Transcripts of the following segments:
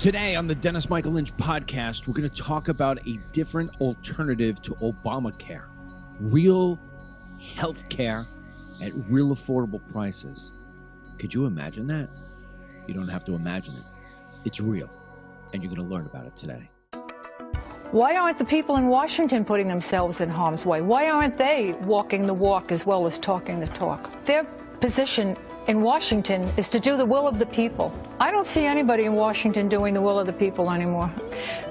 Today on the Dennis Michael Lynch podcast, we're going to talk about a different alternative to Obamacare. Real health care at real affordable prices. Could you imagine that? You don't have to imagine it. It's real, and you're going to learn about it today. Why aren't the people in Washington putting themselves in harm's way? Why aren't they walking the walk as well as talking the talk? Their position in Washington is to do the will of the people. I don't see anybody in Washington doing the will of the people anymore.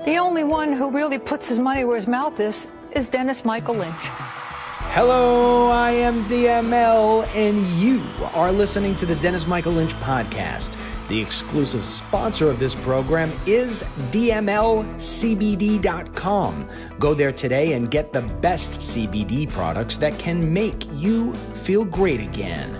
The only one who really puts his money where his mouth is Dennis Michael Lynch. Hello, I am DML, and you are listening to the Dennis Michael Lynch podcast. The exclusive sponsor of this program is DMLCBD.com. Go there today and get the best CBD products that can make you feel great again.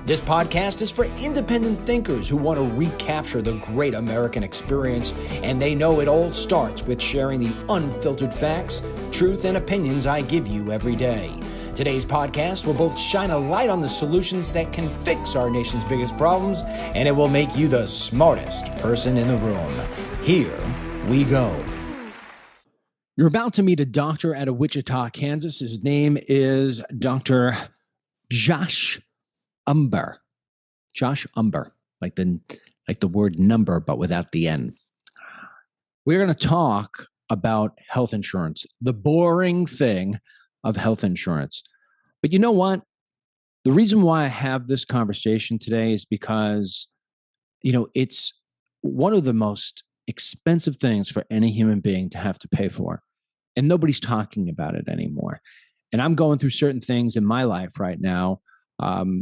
This podcast is for independent thinkers who want to recapture the great American experience, and they know it all starts with sharing the unfiltered facts, truth, and opinions I give you every day. Today's podcast will both shine a light on the solutions that can fix our nation's biggest problems, and it will make you the smartest person in the room. Here we go. You're about to meet a doctor out of Wichita, Kansas. His name is Dr. Josh Umber. Josh Umber, like the word number, but without the N. We're going to talk about health insurance, the boring thing of health insurance. But you know what? The reason why I have this conversation today is because, it's one of the most expensive things for any human being to have to pay for. And nobody's talking about it anymore. And I'm going through certain things in my life right now,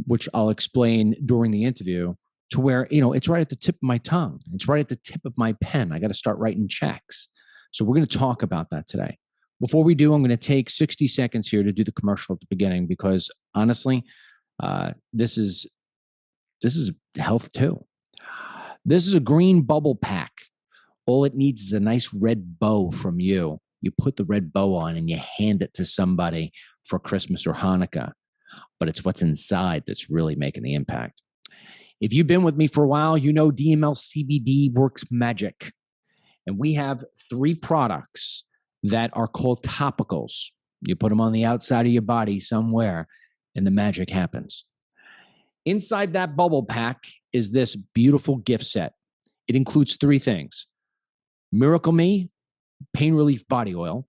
which I'll explain during the interview, to where, it's right at the tip of my tongue. It's right at the tip of my pen. I got to start writing checks. So we're going to talk about that today. Before we do, I'm going to take 60 seconds here to do the commercial at the beginning, because honestly, this is health too. This is a green bubble pack. All it needs is a nice red bow from you. You put the red bow on and you hand it to somebody for Christmas or Hanukkah. But it's what's inside that's really making the impact. If you've been with me for a while, you know DML CBD works magic. And we have 3 products that are called topicals. You put them on the outside of your body somewhere, and the magic happens. Inside that bubble pack is this beautiful gift set. It includes 3 things: Miracle Me Pain Relief Body Oil,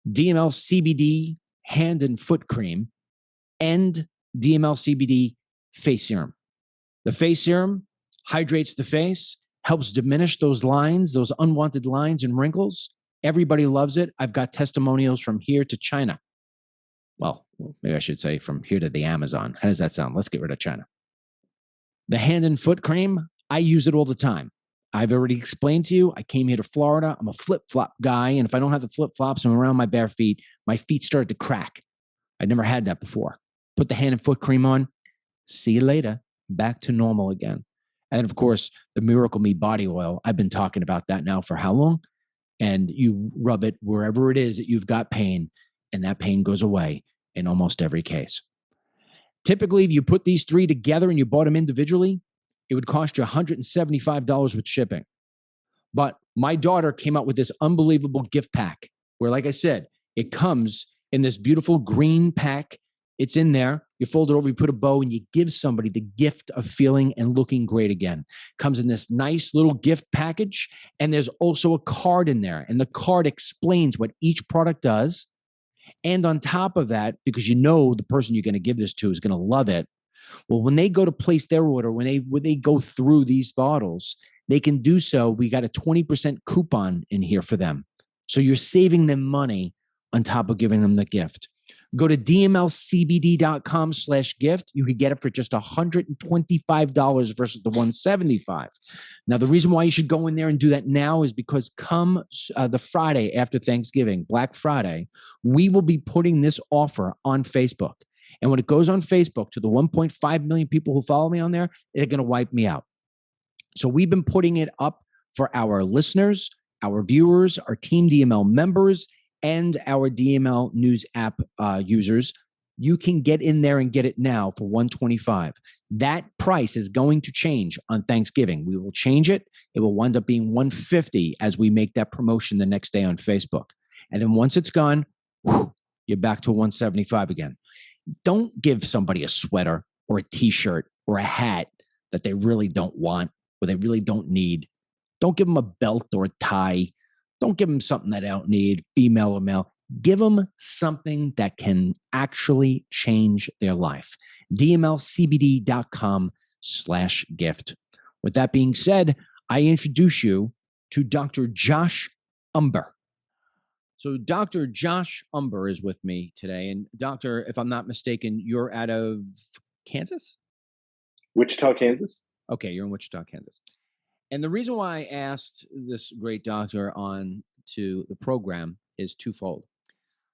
DML CBD Hand and Foot Cream, and DML CBD Face Serum. The face serum hydrates the face, helps diminish those lines, those unwanted lines and wrinkles. Everybody loves it. I've got testimonials from here to China. Well, maybe I should say from here to the Amazon. How does that sound? Let's get rid of China. The hand and foot cream, I use it all the time. I've already explained to you, I came here to Florida. I'm a flip-flop guy, and if I don't have the flip-flops and I'm around my bare feet, my feet start to crack. I never had that before. Put the hand and foot cream on. See you later. Back to normal again. And of course, the Miracle Me body oil. I've been talking about that now for how long? And you rub it wherever it is that you've got pain, and that pain goes away in almost every case. Typically, if you put these 3 together and you bought them individually, it would cost you $175 with shipping. But my daughter came out with this unbelievable gift pack where, like I said, it comes in this beautiful green pack. It's in there. You fold it over, you put a bow, and you give somebody the gift of feeling and looking great again. Comes in this nice little gift package, and there's also a card in there. And the card explains what each product does. And on top of that, because you know the person you're going to give this to is going to love it, well, when they go to place their order, when they go through these bottles, they can do so. We got a 20% coupon in here for them. So you're saving them money on top of giving them the gift. Go to dmlcbd.com/gift. You can get it for just $125 versus the $175. Now, the reason why you should go in there and do that now is because come the Friday after Thanksgiving, Black Friday, we will be putting this offer on Facebook. And when it goes on Facebook to the 1.5 million people who follow me on there, they're going to wipe me out. So we've been putting it up for our listeners, our viewers, our Team DML members, and our DML News app users You can get in there and get it now for $125. That price is going to change on Thanksgiving. We will change it. It will wind up being $150 as we make that promotion the next day on Facebook. And then once it's gone, you're back to $175 again. Don't give somebody a sweater or a t-shirt or a hat that they really don't want or they really don't need. Don't give them a belt or a tie. Don't give them something that they don't need, female or male. Give them something that can actually change their life. DMLCBD.com/gift. With that being said, I introduce you to Dr. Josh Umber. So Dr. Josh Umber is with me today. And Doctor, if I'm not mistaken, you're out of Kansas? Wichita, Kansas. Okay, you're in Wichita, Kansas. And the reason why I asked this great doctor on to the program is twofold.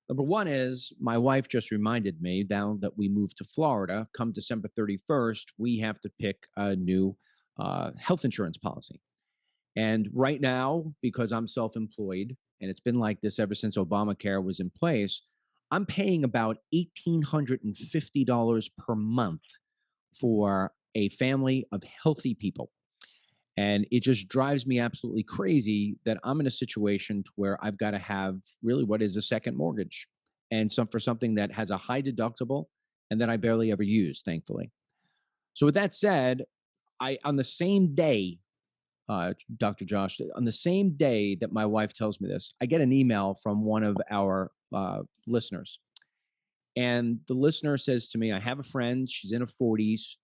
Number one is my wife just reminded me now that we moved to Florida, come December 31st, we have to pick a new health insurance policy. And right now, because I'm self-employed, and it's been like this ever since Obamacare was in place, I'm paying about $1,850 per month for a family of healthy people. And it just drives me absolutely crazy that I'm in a situation where I've got to have really what is a second mortgage and for something that has a high deductible and that I barely ever use, thankfully. So with that said, on the same day, Dr. Josh, on the same day that my wife tells me this, I get an email from one of our listeners. And the listener says to me, I have a friend, she's in her 40s.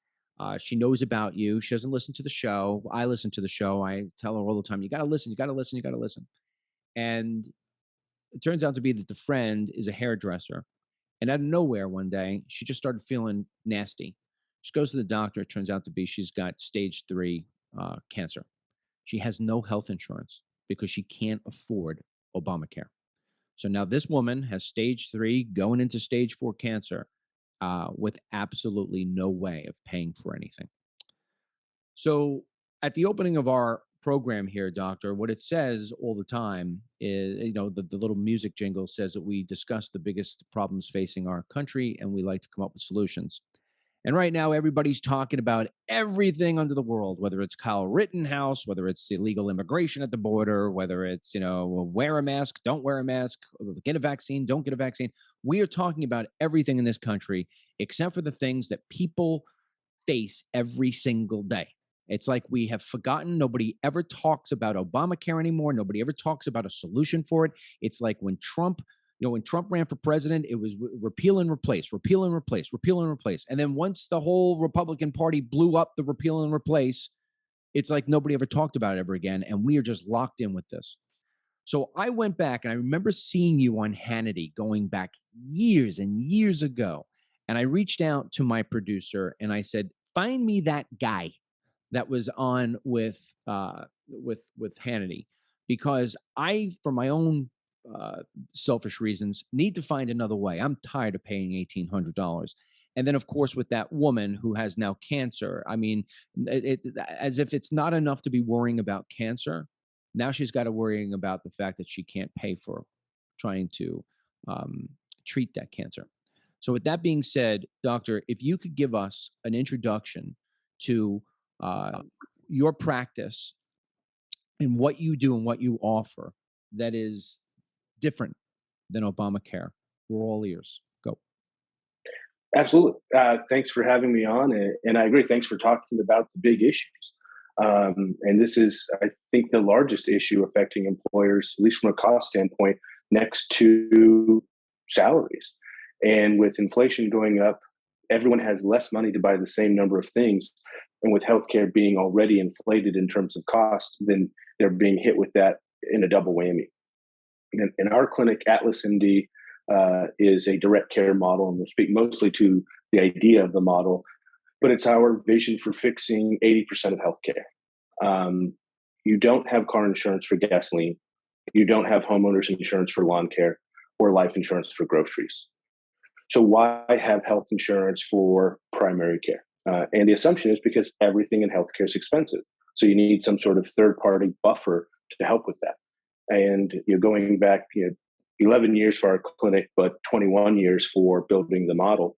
She knows about you. She doesn't listen to the show. I listen to the show. I tell her all the time, you got to listen, you got to listen, you got to listen. And it turns out to be that the friend is a hairdresser. And out of nowhere one day, she just started feeling nasty. She goes to the doctor. It turns out to be she's got stage 3 cancer. She has no health insurance because she can't afford Obamacare. So now this woman has stage 3 going into stage 4 cancer with absolutely no way of paying for anything. So at the opening of our program here, Doctor, what it says all the time is, the little music jingle says that we discuss the biggest problems facing our country and we like to come up with solutions. And right now, everybody's talking about everything under the world, whether it's Kyle Rittenhouse, whether it's illegal immigration at the border, whether it's, wear a mask, don't wear a mask, get a vaccine, don't get a vaccine. We are talking about everything in this country, except for the things that people face every single day. It's like we have forgotten. Nobody ever talks about Obamacare anymore. Nobody ever talks about a solution for it. It's like when Trump ran for president, it was repeal and replace, repeal and replace, repeal and replace. And then once the whole Republican Party blew up the repeal and replace, it's like nobody ever talked about it ever again. And we are just locked in with this. So I went back and I remember seeing you on Hannity going back years and years ago. And I reached out to my producer and I said, find me that guy that was on with Hannity, because I, for my own selfish reasons, need to find another way. I'm tired of paying $1,800. And then, of course, with that woman who has now cancer, I mean, as if it's not enough to be worrying about cancer, now she's got to worrying about the fact that she can't pay for trying to treat that cancer. So with that being said, Doctor, if you could give us an introduction to your practice and what you do and what you offer that is different than Obamacare, we're all ears. Go. Absolutely. Thanks for having me on. And I agree. Thanks for talking about the big issues. And this is, I think, the largest issue affecting employers, at least from a cost standpoint, next to salaries. And with inflation going up, everyone has less money to buy the same number of things. And with healthcare being already inflated in terms of cost, then they're being hit with that in a double whammy. In our clinic, Atlas MD is a direct care model, and we'll speak mostly to the idea of the model, but it's our vision for fixing 80% of healthcare. You don't have car insurance for gasoline. You don't have homeowners insurance for lawn care or life insurance for groceries. So why have health insurance for primary care? And the assumption is because everything in healthcare is expensive. So you need some sort of third-party buffer to help with that. And going back 11 years for our clinic, but 21 years for building the model.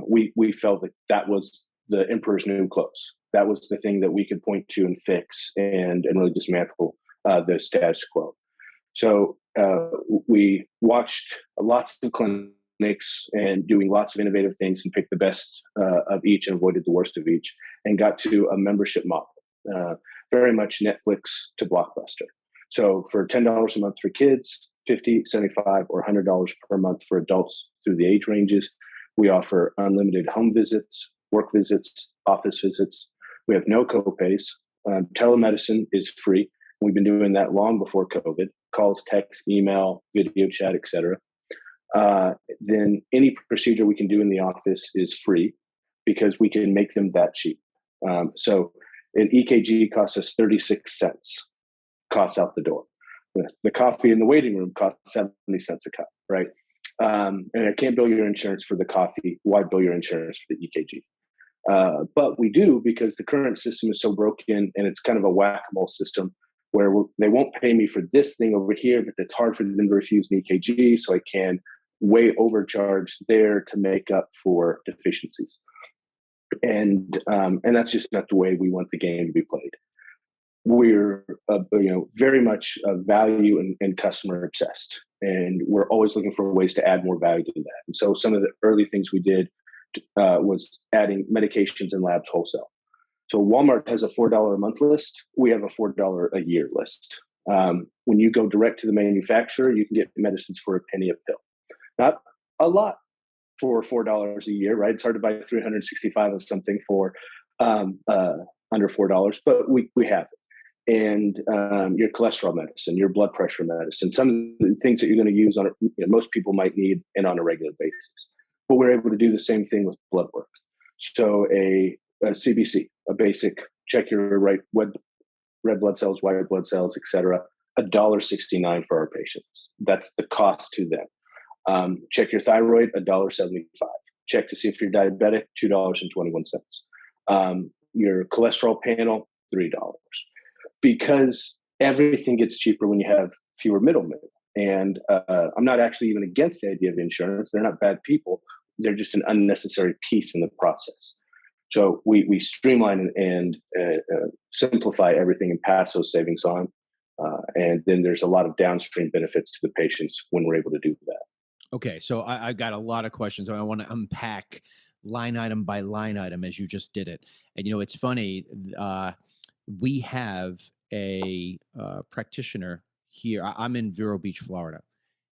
We felt that that was the emperor's new clothes. That was the thing that we could point to and fix and really dismantle the status quo. So we watched lots of clinics and doing lots of innovative things and picked the best of each and avoided the worst of each, and got to a membership model, very much Netflix to Blockbuster. So for $10 a month for kids, $50, $75, or $100 per month for adults through the age ranges, we offer unlimited home visits, work visits, office visits. We have no copays. Telemedicine is free. We've been doing that long before COVID. Calls, text, email, video chat, etc. Then any procedure we can do in the office is free because we can make them that cheap. So an EKG costs us 36 cents, costs out the door. The coffee in the waiting room costs 70 cents a cup, right? And I can't bill your insurance for the coffee. Why bill your insurance for the EKG? But we do because the current system is so broken, and it's kind of a whack-a-mole system where they won't pay me for this thing over here, but it's hard for them to refuse an EKG, so I can way overcharge there to make up for deficiencies. And that's just not the way we want the game to be played. We're very much value and customer obsessed, and we're always looking for ways to add more value to that. And so some of the early things we did was adding medications and labs wholesale. So Walmart has a $4 a month list. We have a $4 a year list. When you go direct to the manufacturer, you can get medicines for a penny a pill. Not a lot for $4 a year, right? It's hard to buy 365 of something for under $4, but we have it. And your cholesterol medicine, your blood pressure medicine, some of the things that you're going to use on most people might need and on a regular basis. But we're able to do the same thing with blood work. So a CBC, a basic check your red blood cells, white blood cells, etc. $1.69 for our patients. That's the cost to them. Check your thyroid, $1.75. Check to see if you're diabetic, $2.21. Your cholesterol panel, $3. Because everything gets cheaper when you have fewer middlemen. And I'm not actually even against the idea of insurance. They're not bad people. They're just an unnecessary piece in the process. So we streamline and simplify everything and pass those savings on. And then there's a lot of downstream benefits to the patients when we're able to do that. Okay, so I've got a lot of questions. I want to unpack line item by line item as you just did it. And, it's funny. We have a practitioner here. I'm in Vero Beach, Florida,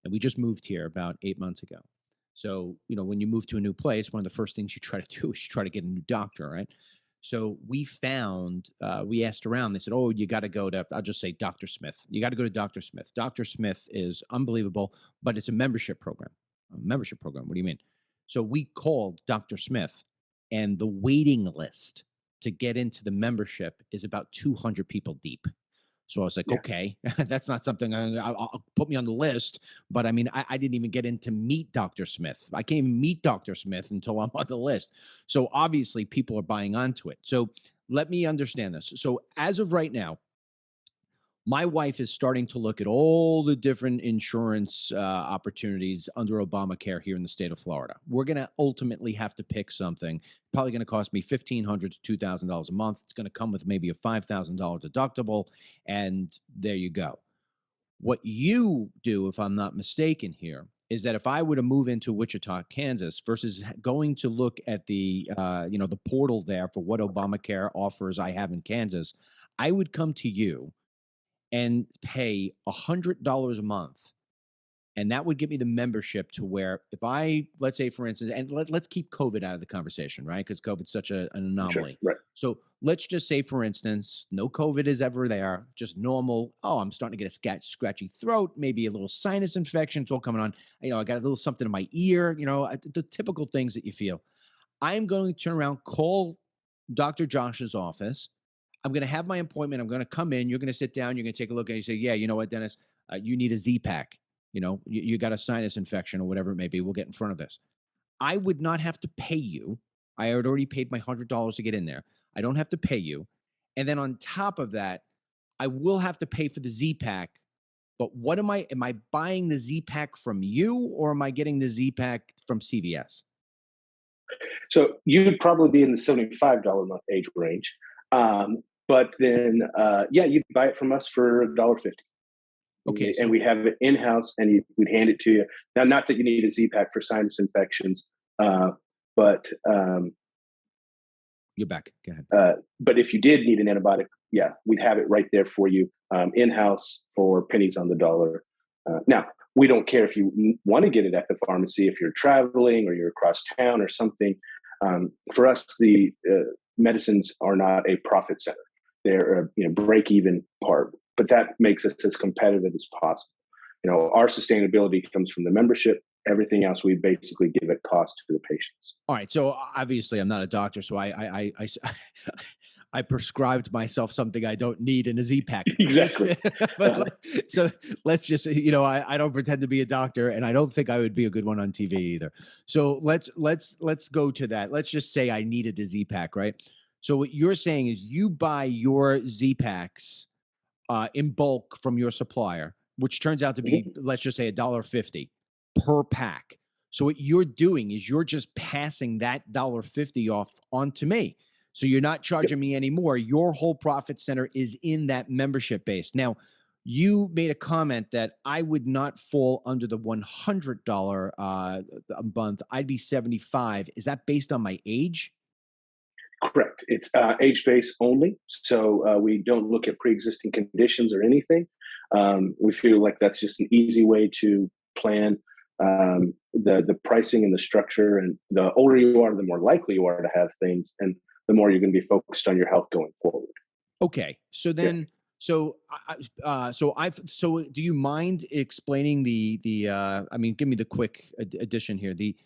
and we just moved here about 8 months ago. So, when you move to a new place, one of the first things you try to do is you try to get a new doctor, right? So we found, we asked around, they said, oh, you got to go to, I'll just say Dr. Smith. You got to go to Dr. Smith. Dr. Smith is unbelievable, but it's a membership program. A membership program, what do you mean? So we called Dr. Smith, and the waiting list to get into the membership is about 200 people deep. So I was like, okay, that's not something I'll put me on the list. But I mean, I didn't even get in to meet Dr. Smith. I can't even meet Dr. Smith until I'm on the list. So obviously people are buying onto it. So let me understand this. So as of right now, my wife is starting to look at all the different insurance opportunities under Obamacare here in the state of Florida. We're going to ultimately have to pick something. Probably going to cost me $1,500 to $2,000 a month. It's going to come with maybe a $5,000 deductible, and there you go. What you do, if I'm not mistaken here, is that if I were to move into Wichita, Kansas, versus going to look at the the portal there for what Obamacare offers I have in Kansas, I would come to you and pay $100 a month. And that would give me the membership to where if I, let's say, for instance, and let's keep COVID out of the conversation, right? Because COVID's such an anomaly. Sure, right. So let's just say, for instance, no COVID is ever there, just normal. Oh, I'm starting to get a scratchy throat, maybe a little sinus infection. It's all coming on. I got a little something in my ear, the typical things that you feel. I'm going to turn around, call Dr. Josh's office. I'm going to have my appointment. I'm going to come in. You're going to sit down. You're going to take a look, and you say, yeah, you know what, Dennis, you need a Z-Pack. You got a sinus infection or whatever it may be. We'll get in front of this. I would not have to pay you. I had already paid my $100 to get in there. I don't have to pay you. And then on top of that, I will have to pay for the Z-Pack But what am I buying the Z-Pack from you, or am I getting the Z-Pack from CVS? So you'd probably be in the $75 a month age range. But then, yeah, you'd buy it from us for $1.50. Okay. And we have it in-house, and we'd hand it to you. Now, not that you need a Z-Pack for sinus infections, but you're back. Go ahead. But if you did need an antibiotic, yeah, we'd have it right there for you, in-house for pennies on the dollar. Now, we don't care if you want to get it at the pharmacy, if you're traveling or you're across town or something. For us, the medicines are not a profit center. They're a break-even part, but that makes us as competitive as possible. Our sustainability comes from the membership. Everything else, we basically give at cost to the patients. All right. So obviously, I'm not a doctor, so I prescribed myself something I don't need in a Z-Pack. Exactly. But so let's just, I don't pretend to be a doctor, and I don't think I would be a good one on TV either. So let's go to that. Let's just say I needed a Z-Pack, right? So what you're saying is you buy your Z-Packs in bulk from your supplier, which turns out to be, let's just say, $1.50 per pack. So what you're doing is you're just passing that $1.50 off onto me. So you're not charging me anymore. Your whole profit center is in that membership base. Now, you made a comment that I would not fall under the $100 a month. I'd be 75. Is that based on my age? Correct. It's age-based only. So we don't look at pre-existing conditions or anything. We feel like that's just an easy way to plan the pricing and the structure. And the older you are, the more likely you are to have things, and the more you're going to be focused on your health going forward. Okay. So then, so do you mind explaining give me the quick addition here. The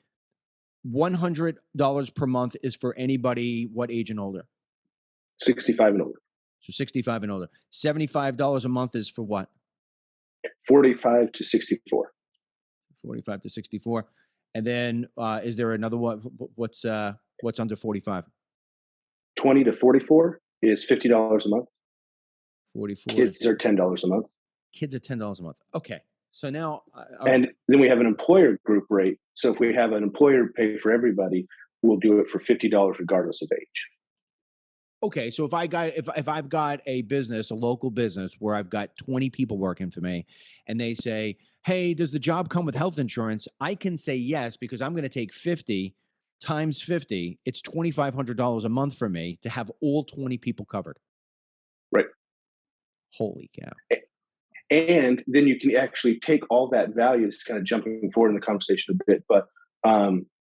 $100 per month is for anybody, what age and older? 65 and older. So 65 and older. $75 a month is for what? 45 to 64. 45 to 64. And then is there another one? What's under 45? 20 to 44 is $50 a month. 44. Kids are $10 a month. Kids are $10 a month. Okay. So now, and then we have an employer group rate. So if we have an employer pay for everybody, we'll do it for $50 regardless of age. Okay, so if I've got a business, a local business where I've got 20 people working for me, and they say, "Hey, does the job come with health insurance?" I can say yes, because I'm going to take 50 times 50. It's $2,500 a month for me to have all 20 people covered. Right. Holy cow. And then you can actually take all that value. It's kind of jumping forward in the conversation a bit, but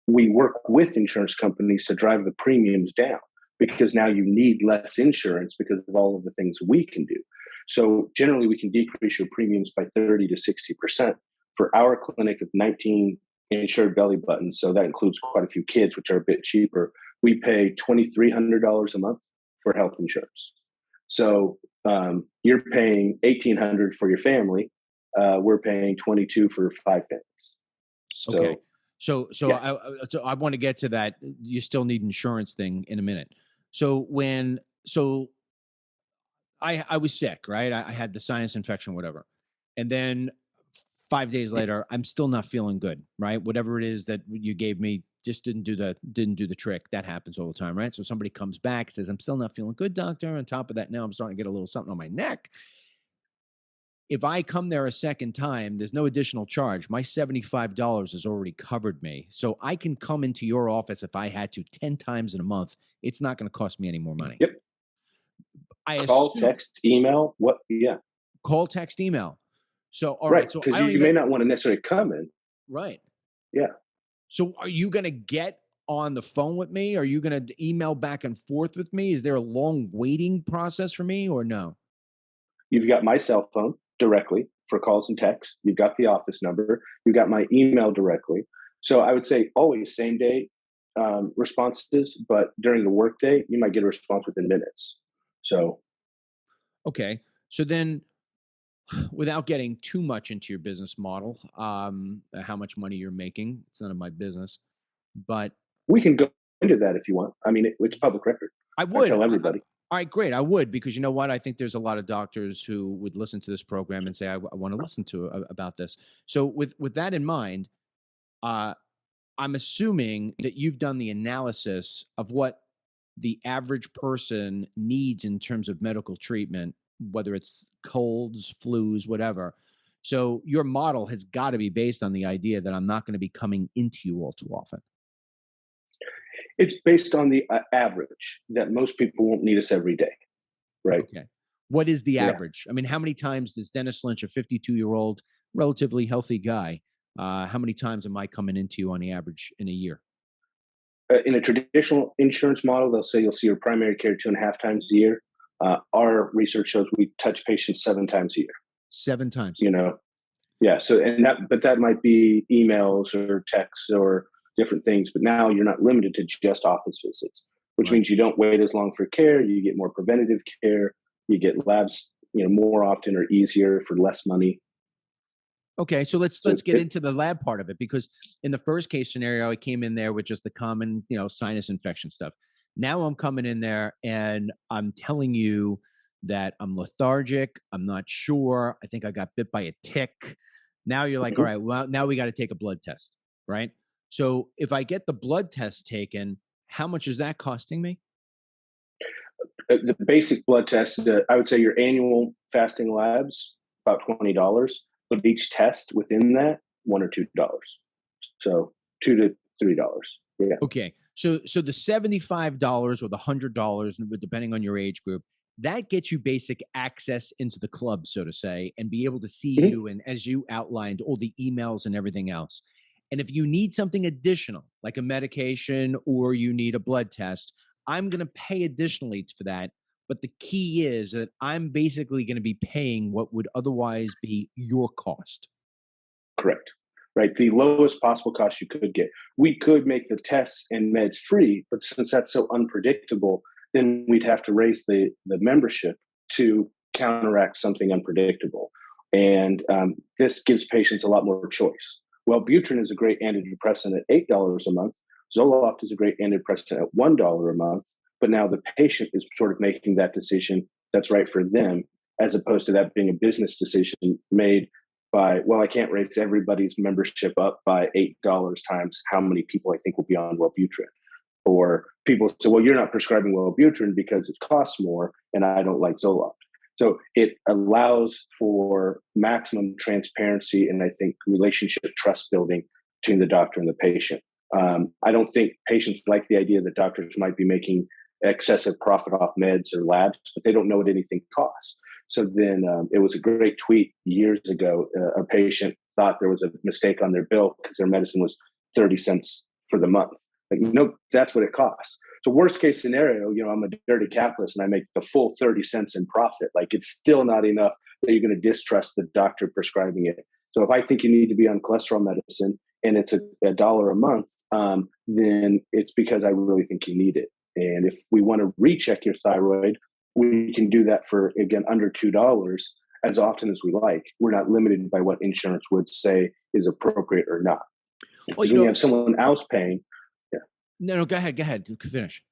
we work with insurance companies to drive the premiums down, because now you need less insurance because of all of the things we can do. So generally, we can decrease your premiums by 30 to 60%. For our clinic of 19 insured belly buttons, so that includes quite a few kids, which are a bit cheaper, we pay $2,300 a month for health insurance. So you're paying $1,800 for your family. We're paying $22 for 5 families. So, okay. So I want to get to that. You still need insurance thing in a minute. So I was sick, right? I had the sinus infection, whatever. And then 5 days later, I'm still not feeling good, right? Whatever it is that you gave me just didn't do the trick. That happens all the time, right? So somebody comes back, says, "I'm still not feeling good, doctor." On top of that, now I'm starting to get a little something on my neck. If I come there a second time, there's no additional charge. My $75 has already covered me. So I can come into your office if I had to 10 times in a month. It's not going to cost me any more money. Yep. Call, text, email. What? Yeah. Call, text, email. So, all right. So because you may not want to necessarily come in. Right. Yeah. So are you going to get on the phone with me? Are you going to email back and forth with me? Is there a long waiting process for me, or no? You've got my cell phone directly for calls and texts. You've got the office number. You've got my email directly. So I would say always same day responses, but during the workday, you might get a response within minutes. So. Okay. So then, without getting too much into your business model, how much money you're making, it's none of my business, but we can go into that if you want. I mean, it's public record. I would tell everybody. All right, great. I would, because you know what? I think there's a lot of doctors who would listen to this program and say, I want to listen to about this. So with that in mind, uh, I'm assuming that you've done the analysis of what the average person needs in terms of medical treatment, whether it's colds, flus, whatever. So your model has got to be based on the idea that I'm not going to be coming into you all too often. It's based on the average that most people won't need us every day, right? Okay. What is the Yeah. average? I mean, how many times does Dennis Lynch, a 52-year-old, relatively healthy guy, how many times am I coming into you on the average in a year? In a traditional insurance model, they'll say you'll see your primary care 2.5 times a year. Our research shows we touch patients 7 times a year. 7 times. You know, yeah. So, but that might be emails or texts or different things. But now you're not limited to just office visits, which Right. means you don't wait as long for care. You get more preventative care. You get labs, more often or easier for less money. Okay, so let's So get into the lab part of it, because in the first case scenario, I came in there with just the common, sinus infection stuff. Now I'm coming in there and I'm telling you that I'm lethargic. I'm not sure. I think I got bit by a tick. Now you're like, all right, well, now we got to take a blood test, right? So if I get the blood test taken, how much is that costing me? The basic blood test, I would say your annual fasting labs, about $20, but each test within that, $1 or $2. So $2 to $3. Yeah. Okay. So the $75 or the $100, depending on your age group, that gets you basic access into the club, so to say, and be able to see Mhm. you. And as you outlined, all the emails and everything else. And if you need something additional, like a medication or you need a blood test, I'm going to pay additionally for that. But the key is that I'm basically going to be paying what would otherwise be your cost. Correct. Right. The lowest possible cost you could get. We could make the tests and meds free, but since that's so unpredictable, then we'd have to raise the membership to counteract something unpredictable. And this gives patients a lot more choice. Wellbutrin is a great antidepressant at $8 a month. Zoloft is a great antidepressant at $1 a month. But now the patient is sort of making that decision that's right for them, as opposed to that being a business decision made by, well, I can't raise everybody's membership up by $8 times how many people I think will be on Wellbutrin. Or people say, well, you're not prescribing Wellbutrin because it costs more and I don't like Zoloft. So it allows for maximum transparency and I think relationship trust building between the doctor and the patient. I don't think patients like the idea that doctors might be making excessive profit off meds or labs, but they don't know what anything costs. So then it was a great tweet years ago. A patient thought there was a mistake on their bill because their medicine was 30 cents for the month. Like, no, that's what it costs. So worst case scenario, I'm a dirty capitalist and I make the full 30 cents in profit. Like, it's still not enough that you're going to distrust the doctor prescribing it. So if I think you need to be on cholesterol medicine and it's a dollar a month, then it's because I really think you need it. And if we want to recheck your thyroid, we can do that for, again, under $2 as often as we like. We're not limited by what insurance would say is appropriate or not. Well, when you have someone else paying. Yeah. No, go ahead. Finish.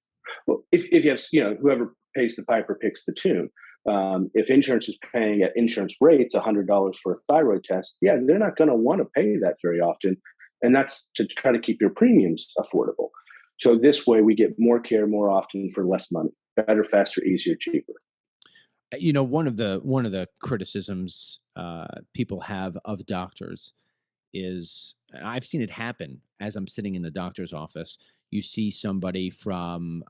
Well, if you have, whoever pays the piper picks the tune. If insurance is paying at insurance rates $100 for a thyroid test, yeah, they're not going to want to pay that very often. And that's to try to keep your premiums affordable. So this way we get more care more often for less money. Better, faster, easier, cheaper. One of the criticisms people have of doctors is, I've seen it happen as I'm sitting in the doctor's office. You see somebody from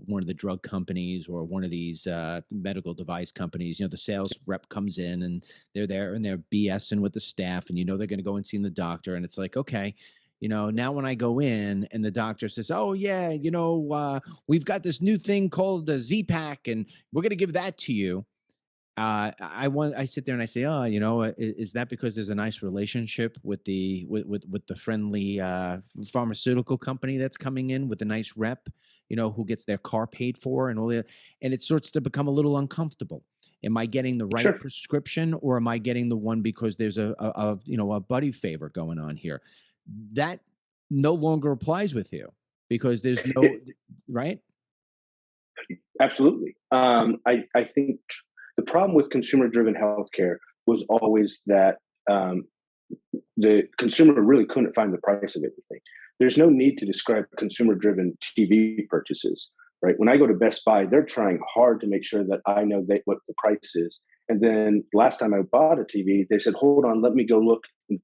one of the drug companies or one of these medical device companies. The sales rep comes in and they're there and they're BSing with the staff, and they're going to go and see the doctor, and it's like, okay. Now when I go in and the doctor says, oh, yeah, we've got this new thing called the Z-Pack and we're going to give that to you. I sit there and I say, oh, is that because there's a nice relationship with the friendly pharmaceutical company that's coming in with a nice rep, who gets their car paid for and all that. And it starts to become a little uncomfortable. Am I getting the right prescription, or am I getting the one because there's a buddy favor going on here? That no longer applies with you because there's no right. Absolutely. I think the problem with consumer-driven healthcare was always that the consumer really couldn't find the price of anything. There's no need to describe consumer-driven TV purchases, right? When I go to Best Buy, they're trying hard to make sure that I know what the price is. And then last time I bought a TV, they said, hold on, let me go look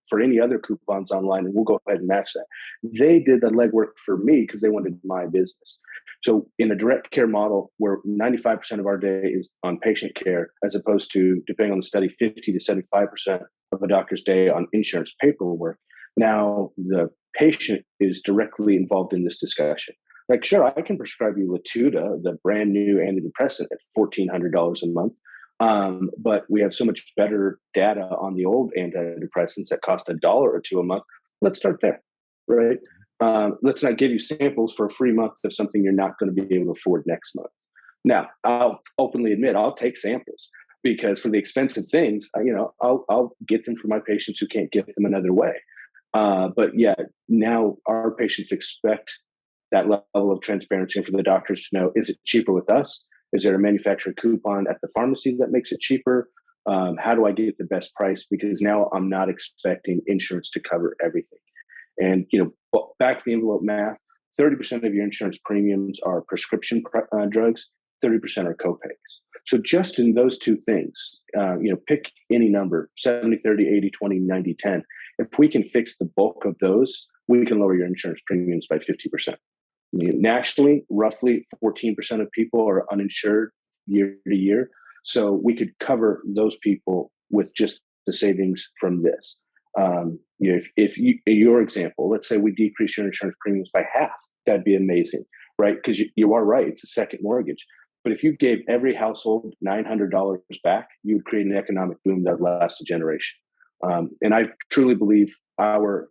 for any other coupons online and we'll go ahead and match that. They did the legwork for me because they wanted my business. So in a direct care model where 95% of our day is on patient care, as opposed to, depending on the study, 50 to 75% of a doctor's day on insurance paperwork, now the patient is directly involved in this discussion. Like, sure, I can prescribe you Latuda, the brand new antidepressant, at $1,400 a month. But we have so much better data on the old antidepressants that cost $1 or $2 a month. Let's start there, right? Let's not give you samples for a free month of something you're not going to be able to afford next month. Now, I'll openly admit I'll take samples because for the expensive things, I'll get them for my patients who can't get them another way. But yeah, now our patients expect that level of transparency, and for the doctors to know, is it cheaper with us? Is there a manufacturer coupon at the pharmacy that makes it cheaper? How do I get the best price? Because now I'm not expecting insurance to cover everything. And, back the envelope math, 30% of your insurance premiums are prescription drugs, 30% are copays. So just in those two things, pick any number, 70, 30, 80, 20, 90, 10. If we can fix the bulk of those, we can lower your insurance premiums by 50%. Nationally, roughly 14% of people are uninsured year to year. So we could cover those people with just the savings from this. If your example, let's say we decrease your insurance premiums by half, that'd be amazing, right? Because you are right, it's a second mortgage. But if you gave every household $900 back, you would create an economic boom that would last a generation. And I truly believe our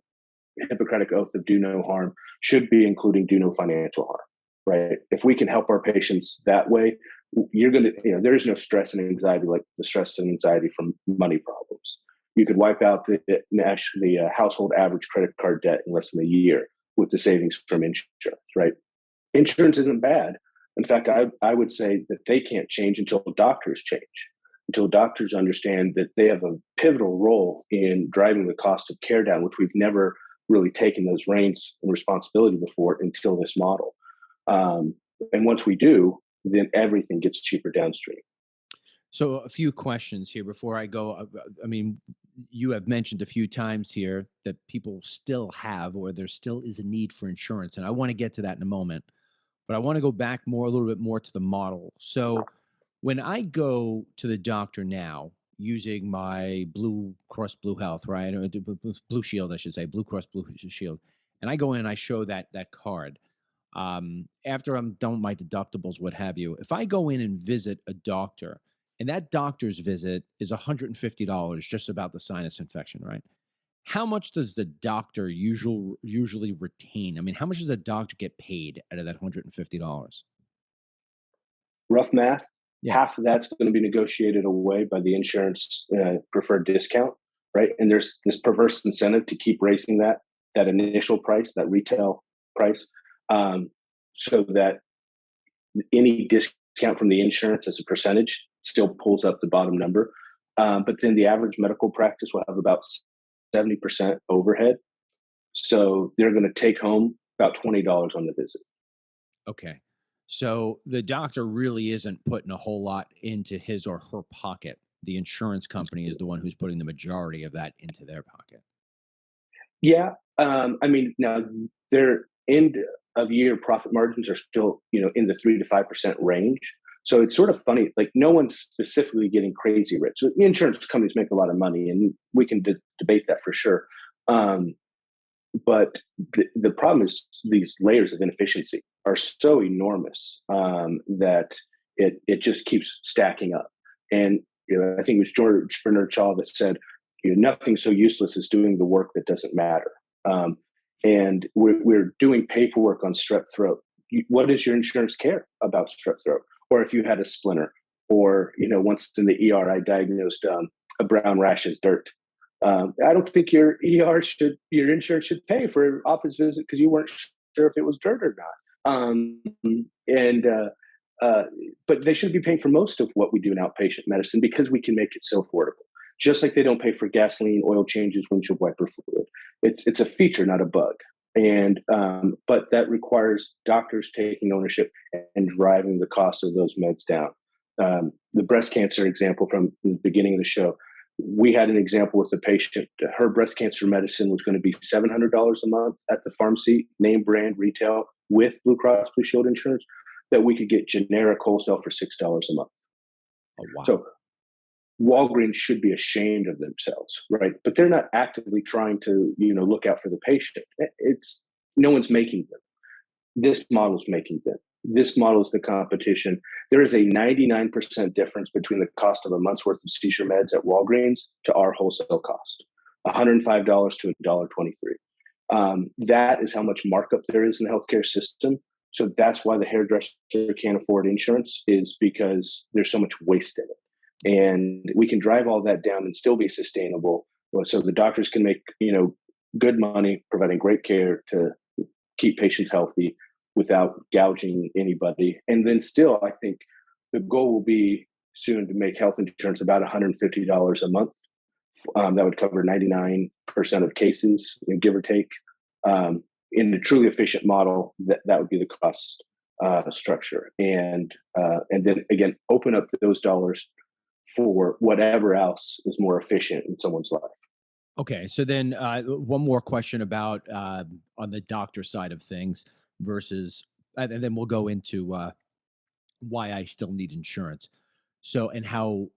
Hippocratic oath of do no harm should be including do no financial harm, right? If we can help our patients that way, you're going to, there is no stress and anxiety like the stress and anxiety from money problems. You could wipe out the household average credit card debt in less than a year with the savings from insurance, right? Insurance isn't bad. In fact, I would say that they can't change until doctors change, until doctors understand that they have a pivotal role in driving the cost of care down, which we've never really taken those reins and responsibility before until this model. And once we do, then everything gets cheaper downstream. So a few questions here before I go. I mean, you have mentioned a few times here that people still have, or there still is a need for insurance. And I want to get to that in a moment, but I want to go back a little bit more to the model. So when I go to the doctor now, using my Blue Cross Blue Health, right? Or Blue Shield, I should say, Blue Cross Blue Shield. And I go in and I show that card. After I'm done with my deductibles, what have you, if I go in and visit a doctor and that doctor's visit is $150, just about the sinus infection, right? How much does the doctor usually retain? I mean, how much does the doctor get paid out of that $150? Rough math. Yeah. Half of that's going to be negotiated away by the insurance preferred discount, right? And there's this perverse incentive to keep raising that initial price, that retail price, so that any discount from the insurance as a percentage still pulls up the bottom number. But then the average medical practice will have about 70% overhead. So they're going to take home about $20 on the visit. Okay. So the doctor really isn't putting a whole lot into his or her pocket. The insurance company is the one who's putting the majority of that into their pocket. Yeah. I mean, now their end of year profit margins are still, in the 3 to 5% range. So it's sort of funny, like no one's specifically getting crazy rich. So the insurance companies make a lot of money, and we can debate that for sure. But the problem is these layers of inefficiency are so enormous that it just keeps stacking up. And I think it was George Bernard Shaw that said, nothing so useless as doing the work that doesn't matter. And we're doing paperwork on strep throat. What does your insurance care about strep throat? Or if you had a splinter, or once in the ER, I diagnosed a brown rash as dirt. I don't think your insurance should pay for an office visit because you weren't sure if it was dirt or not. but they should be paying for most of what we do in outpatient medicine because we can make it so affordable. Just like they don't pay for gasoline, oil changes, windshield wiper fluid. It's a feature, not a bug. And but that requires doctors taking ownership and driving the cost of those meds down. The breast cancer example from the beginning of the show, we had an example with a patient. Her breast cancer medicine was going to be $700 a month at the pharmacy, name brand retail with Blue Cross Blue Shield insurance, that we could get generic wholesale for $6 a month. Oh, wow. So Walgreens should be ashamed of themselves, right? But they're not actively trying to, look out for the patient. No one's making them. This model is making them. This model is the competition. There is a 99% difference between the cost of a month's worth of seizure meds at Walgreens to our wholesale cost, $105 to $1.23. That is how much markup there is in the healthcare system. So that's why the hairdresser can't afford insurance, is because there's so much waste in it. And we can drive all that down and still be sustainable. So the doctors can make, good money, providing great care to keep patients healthy without gouging anybody. And then still, I think the goal will be soon to make health insurance about $150 a month. That would cover 99% of cases, give or take. In a truly efficient model, that would be the cost structure. And then again, open up those dollars for whatever else is more efficient in someone's life. Okay, so then one more question about on the doctor side of things versus, and then we'll go into why I still need insurance. So, and how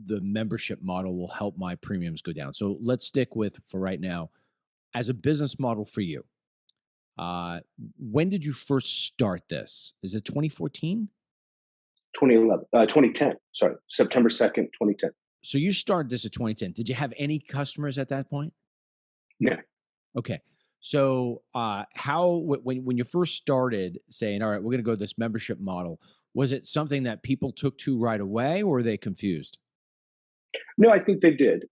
the membership model will help my premiums go down. So let's stick with, for right now, as a business model for you. When did you first start this? Is it 2014? 2010, sorry, September 2nd, 2010. So you started this in 2010. Did you have any customers at that point? No. Okay. So when you first started saying, all right, we're going to go this membership model, was it something that people took to right away, or were they confused? No, I think they did.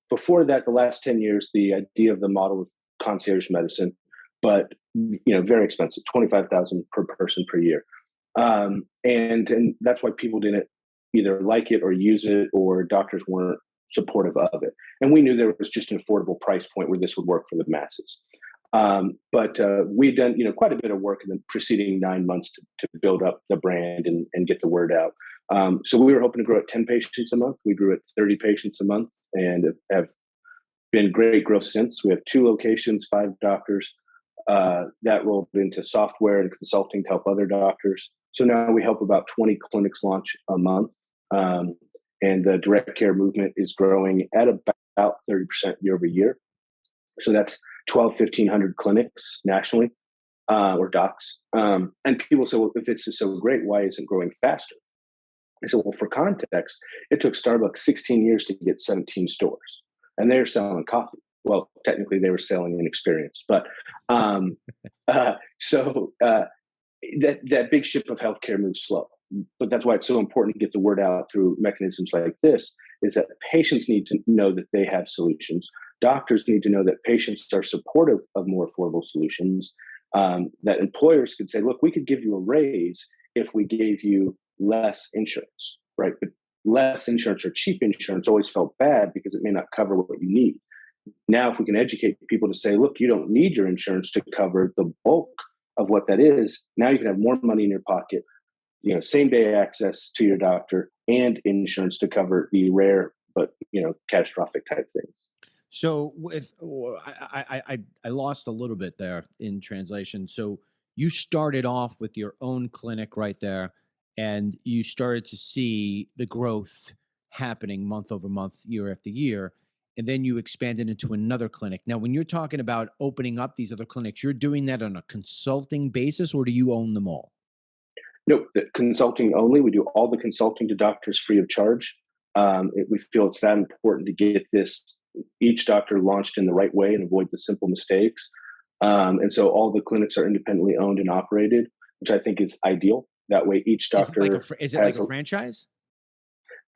Before that, the last 10 years, the idea of the model was concierge medicine, but, very expensive, $25,000 per person per year. And that's why people didn't either like it or use it, or doctors weren't supportive of it. And we knew there was just an affordable price point where this would work for the masses. But we'd done, quite a bit of work in the preceding 9 months to build up the brand and get the word out. So we were hoping to grow at 10 patients a month. We grew at 30 patients a month and have been great growth since. We have 2 locations, 5 doctors that rolled into software and consulting to help other doctors. So now we help about 20 clinics launch a month. And the direct care movement is growing at about 30% year over year. So that's 1,500 clinics nationally, or docs. And people say, well, if this is so great, why isn't it growing faster? I said, well, for context, it took Starbucks 16 years to get 17 stores, and they're selling coffee. Well, technically they were selling an experience, but that big ship of healthcare moves slow. But that's why it's so important to get the word out through mechanisms like this, is that patients need to know that they have solutions. Doctors need to know that patients are supportive of more affordable solutions, that employers could say, look, we could give you a raise if we gave you less insurance, right? But less insurance or cheap insurance always felt bad because it may not cover what you need. Now, if we can educate people to say, look, you don't need your insurance to cover the bulk of what that is, now you can have more money in your pocket, same day access to your doctor and insurance to cover the rare but catastrophic type things. So I lost a little bit there in translation. So you started off with your own clinic right there, and you started to see the growth happening month over month, year after year, and then you expanded into another clinic. Now, when you're talking about opening up these other clinics, you're doing that on a consulting basis, or do you own them all? No, the consulting only. We do all the consulting to doctors free of charge. We feel it's that important to get each doctor launched in the right way and avoid the simple mistakes. And so all the clinics are independently owned and operated, which I think is ideal. That way each doctor is it like a franchise?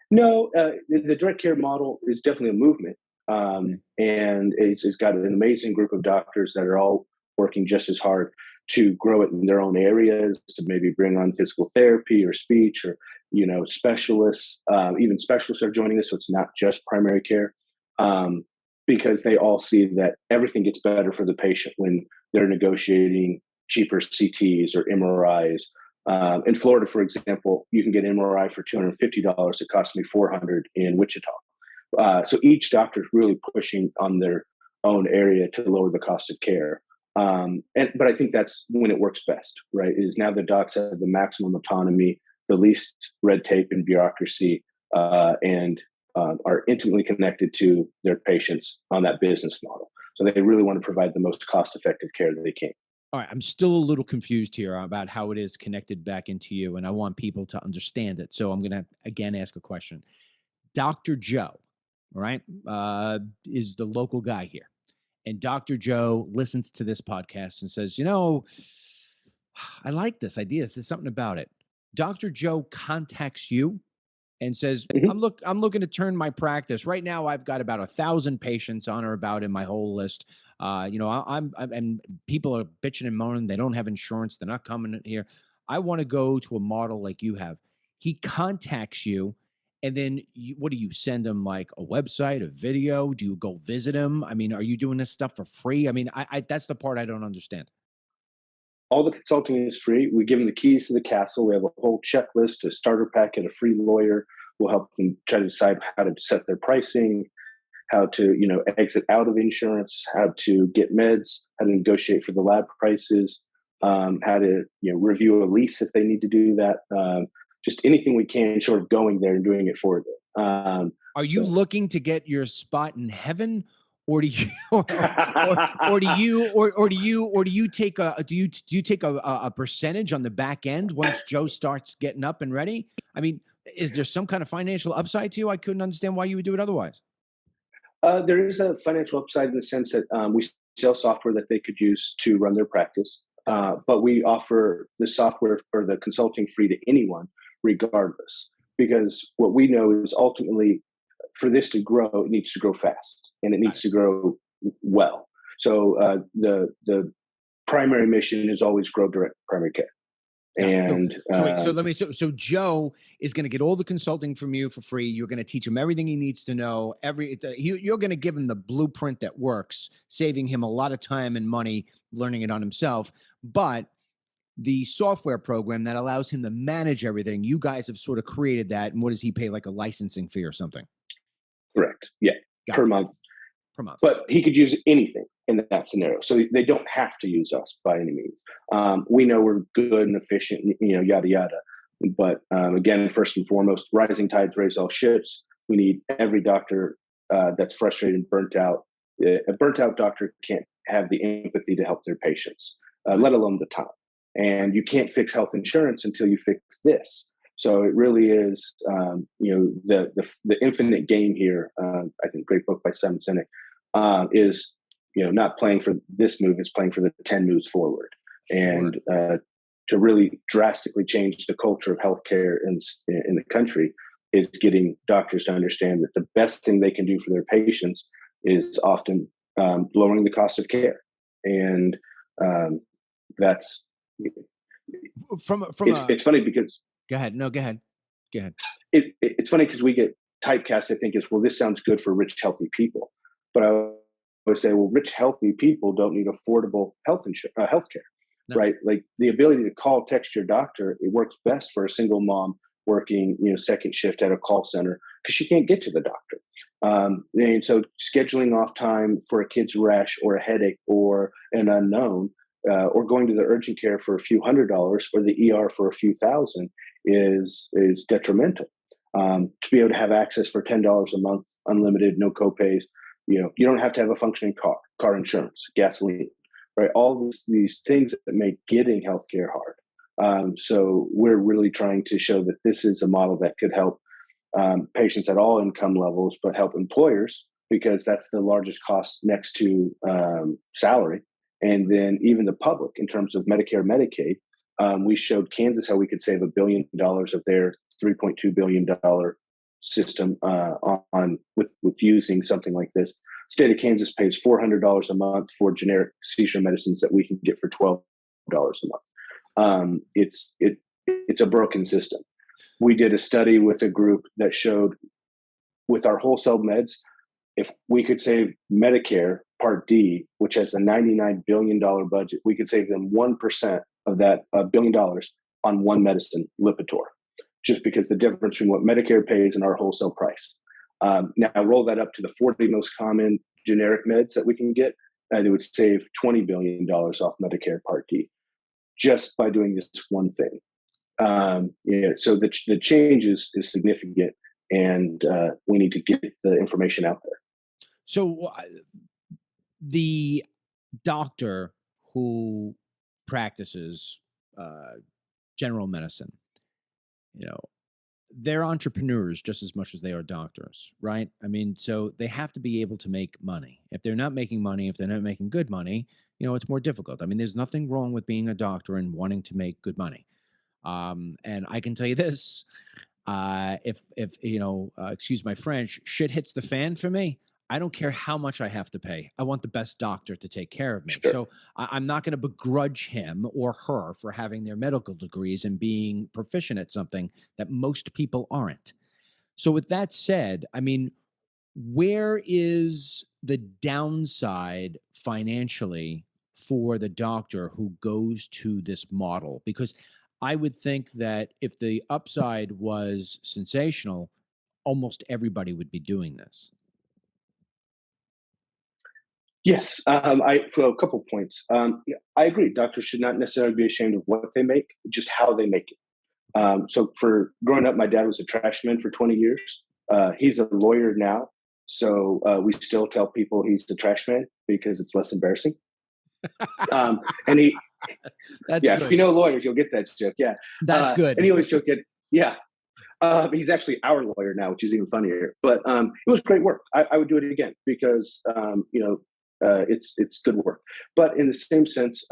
No, the direct care model is definitely a movement. And it's got an amazing group of doctors that are all working just as hard to grow it in their own areas, to maybe bring on physical therapy or speech or, specialists. Even specialists are joining us, so it's not just primary care, because they all see that everything gets better for the patient when they're negotiating cheaper CTs or MRIs. In Florida, for example, you can get an MRI for $250. It cost me $400 in Wichita. So each doctor is really pushing on their own area to lower the cost of care. But I think that's when it works best, right? Is now the docs have the maximum autonomy, the least red tape and bureaucracy, and are intimately connected to their patients on that business model. So they really want to provide the most cost-effective care that they can. All right, I'm still a little confused here about how it is connected back into you, and I want people to understand it. So I'm going to, again, ask a question. Dr. Joe, all right, is the local guy here. And Dr. Joe listens to this podcast and says, I like this idea. There's something about it. Dr. Joe contacts you and says, I'm looking to turn my practice. Right now, I've got about 1,000 patients on or about in my whole list. And people are bitching and moaning. They don't have insurance. They're not coming in here. I want to go to a model like you have. He contacts you. And then what do you send him, like a website, a video? Do you go visit him? I mean, are you doing this stuff for free? I mean, I that's the part I don't understand. All the consulting is free. We give them the keys to the castle. We have a whole checklist, a starter packet, a free lawyer. We'll help them try to decide how to set their pricing, how to, exit out of insurance, how to get meds, how to negotiate for the lab prices, how to, review a lease if they need to do that. Just anything we can, short of going there and doing it for them. Are you looking to get your spot in heaven, or do you, or do you take a percentage on the back end once Joe starts getting up and ready? I mean, is there some kind of financial upside to you? I couldn't understand why you would do it otherwise. There is a financial upside in the sense that we sell software that they could use to run their practice, but we offer the software or the consulting free to anyone, regardless, because what we know is ultimately for this to grow, it needs to grow fast and it needs to grow well. So the primary mission is always grow direct primary care. And so Joe is going to get all the consulting from you for free. You're going to teach him everything he needs to know. You're going to give him the blueprint that works, saving him a lot of time and money learning it on himself. But the software program that allows him to manage everything, you guys have sort of created that. And what does he pay, like a licensing fee or something? Correct. Yeah. Per month. But he could use anything in that scenario. So they don't have to use us by any means. We know we're good and efficient, yada, yada. But again, first and foremost, rising tides raise all ships. We need every doctor that's frustrated and burnt out. A burnt out doctor can't have the empathy to help their patients, let alone the time. And you can't fix health insurance until you fix this. So it really is, the infinite game here. I think great book by Simon Sinek is, not playing for this move, it's playing for the 10 moves forward. And to really drastically change the culture of healthcare in the country is getting doctors to understand that the best thing they can do for their patients is often lowering the cost of care. And that's it's funny because go ahead. It's funny because we get typecast, I think, is, well, this sounds good for rich, healthy people. But I would say, well, rich, healthy people don't need affordable healthcare, right? Like the ability to call, text your doctor, it works best for a single mom working, second shift at a call center because she can't get to the doctor. And so scheduling off time for a kid's rash or a headache or an unknown, or going to the urgent care for a few $100s or the ER for a few thousand is detrimental. To be able to have access for $10 a month, unlimited, no copays, you don't have to have a functioning car insurance, gasoline, right? All these things that make getting healthcare hard. So we're really trying to show that this is a model that could help patients at all income levels, but help employers because that's the largest cost next to salary. And then even the public in terms of Medicare, Medicaid, we showed Kansas how we could save $1 billion of their $3.2 billion system with using something like this. State of Kansas pays $400 a month for generic seizure medicines that we can get for $12 $12 a month. It's a broken system. We did a study with a group that showed with our wholesale meds, if we could save Medicare Part D, which has a $99 billion budget, we could save them 1% of that $1 billion on one medicine, Lipitor, just because the difference between what Medicare pays and our wholesale price. Now roll that up to the 40 most common generic meds that we can get, they would save $20 billion off Medicare Part D just by doing this one thing. So the change is significant, and we need to get the information out there. So the doctor who practices general medicine, they're entrepreneurs just as much as they are doctors, right? I mean, so they have to be able to make money. If they're not making money, if they're not making good money, it's more difficult. I mean, there's nothing wrong with being a doctor and wanting to make good money. And I can tell you this, if excuse my French, shit hits the fan for me, I don't care how much I have to pay. I want the best doctor to take care of me. Sure. So I'm not going to begrudge him or her for having their medical degrees and being proficient at something that most people aren't. So with that said, I mean, where is the downside financially for the doctor who goes to this model? Because I would think that if the upside was sensational, almost everybody would be doing this. Yes, for a couple points. I agree. Doctors should not necessarily be ashamed of what they make, just how they make it. So for growing up, my dad was a trash man for 20 years. He's a lawyer now. So we still tell people he's the trash man because it's less embarrassing. And he, That's yeah, good. if you know lawyers, you'll get that joke. Yeah. That's good. And he always joked that, yeah. He's actually our lawyer now, which is even funnier. But it was great work. I would do it again because, it's good work. But in the same sense,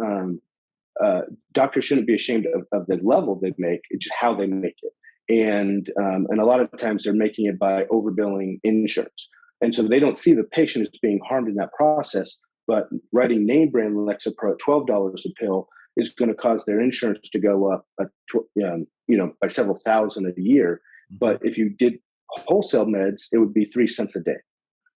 doctors shouldn't be ashamed of the level they make, it's just how they make it. And a lot of times they're making it by overbilling insurance. And so they don't see the patient as being harmed in that process, but writing name brand Lexapro at $12 a pill is going to cause their insurance to go up, by several thousand a year. But if you did wholesale meds, it would be 3 cents a day.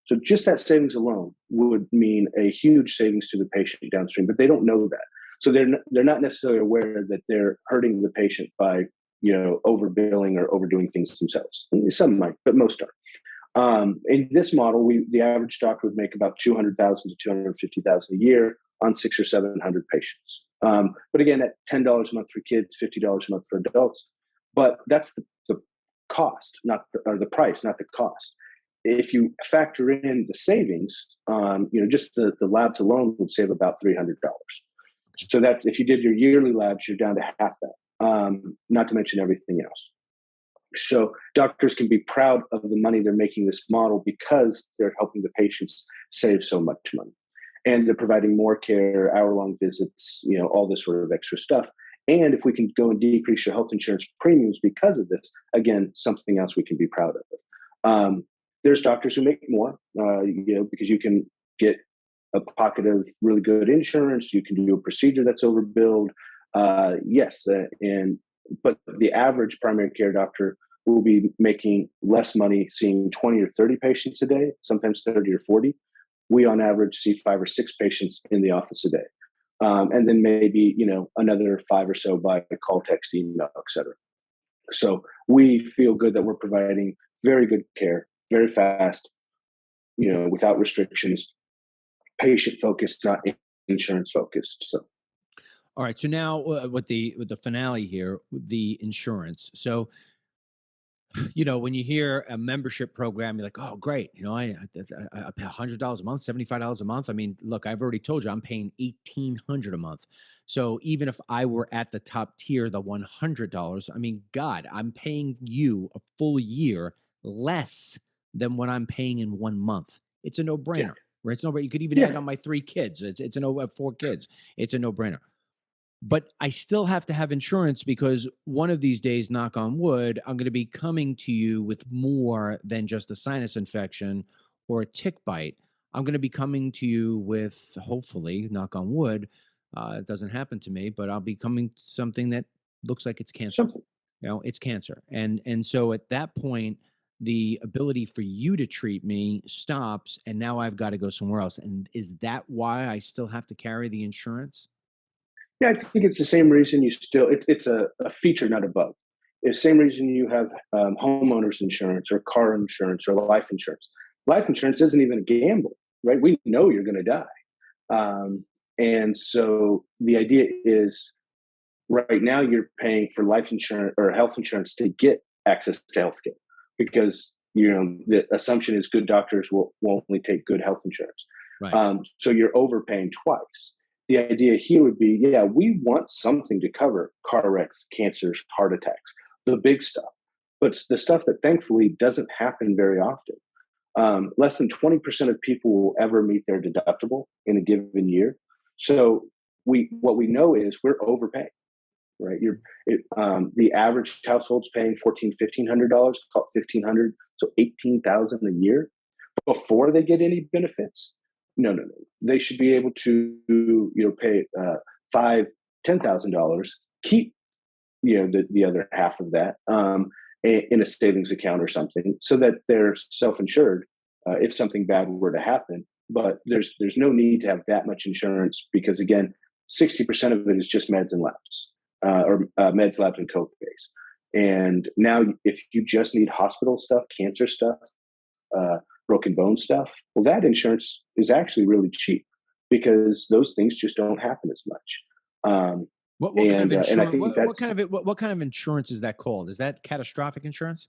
So just that savings alone would mean a huge savings to the patient downstream, but they don't know that. So they're not necessarily aware that they're hurting the patient by, overbilling or overdoing things themselves. Some might, but most aren't. In this model, the average doctor would make about $200,000 to $250,000 a year on 600 or 700 patients. But again, at $10 a month for kids, $50 a month for adults. But that's the cost, or the price, not the cost. If you factor in the savings, just the labs alone would save about $300. So that if you did your yearly labs, you're down to half that, not to mention everything else. So doctors can be proud of the money they're making this model because they're helping the patients save so much money. And they're providing more care, hour-long visits, all this sort of extra stuff. And if we can go and decrease your health insurance premiums because of this, again, something else we can be proud of. There's doctors who make more, because you can get a pocket of really good insurance. You can do a procedure that's overbilled. Yes. But the average primary care doctor will be making less money seeing 20 or 30 patients a day, sometimes 30 or 40. We on average see 5 or 6 patients in the office a day. And then maybe, another 5 or so by call, text, email, et cetera. So we feel good that we're providing very good care, very fast, without restrictions, patient focused, not insurance focused. So, all right. So now with the finale here, the insurance. So, when you hear a membership program, you're like, oh, great. I pay $100 a month, $75 a month. I mean, look, I've already told you I'm paying $1,800 a month. So even if I were at the top tier, the $100, I mean, God, I'm paying you a full year less than what I'm paying in 1 month. It's a no-brainer, right? It's no-brainer. You could even add on my 3 kids. It's a 4 kids. It's a no-brainer. But I still have to have insurance because one of these days, knock on wood, I'm going to be coming to you with more than just a sinus infection or a tick bite. I'm going to be coming to you with, hopefully, knock on wood, It doesn't happen to me, but I'll be coming to something that looks like it's cancer. Something. It's cancer. And so at that point, the ability for you to treat me stops, and now I've got to go somewhere else. And is that why I still have to carry the insurance? Yeah, I think it's the same reason you still, it's a feature, not a bug. It's the same reason you have homeowners insurance or car insurance or life insurance. Life insurance isn't even a gamble, right? We know you're going to die. And so the idea is right now you're paying for life insurance or health insurance to get access to healthcare because, the assumption is good doctors will only take good health insurance. Right. So you're overpaying twice. The idea here would be, yeah, we want something to cover car wrecks, cancers, heart attacks, the big stuff, but the stuff that thankfully doesn't happen very often. Less than 20% of people will ever meet their deductible in a given year. So what we know is we're overpaying, right? The average household's paying $1,400, $1,500, call it $1,500, so $18,000 a year before they get any benefits. No. They should be able to, pay $5,000-$10,000, keep, the other half of that in a savings account or something, so that they're self-insured if something bad were to happen. But there's no need to have that much insurance because, again, 60% of it is just meds and labs, or meds, labs, and co-pays. And now, if you just need hospital stuff, cancer stuff, broken bone stuff, well, that insurance is actually really cheap because those things just don't happen as much. What kind of insurance? And I think what kind of insurance is that called? Is that catastrophic insurance?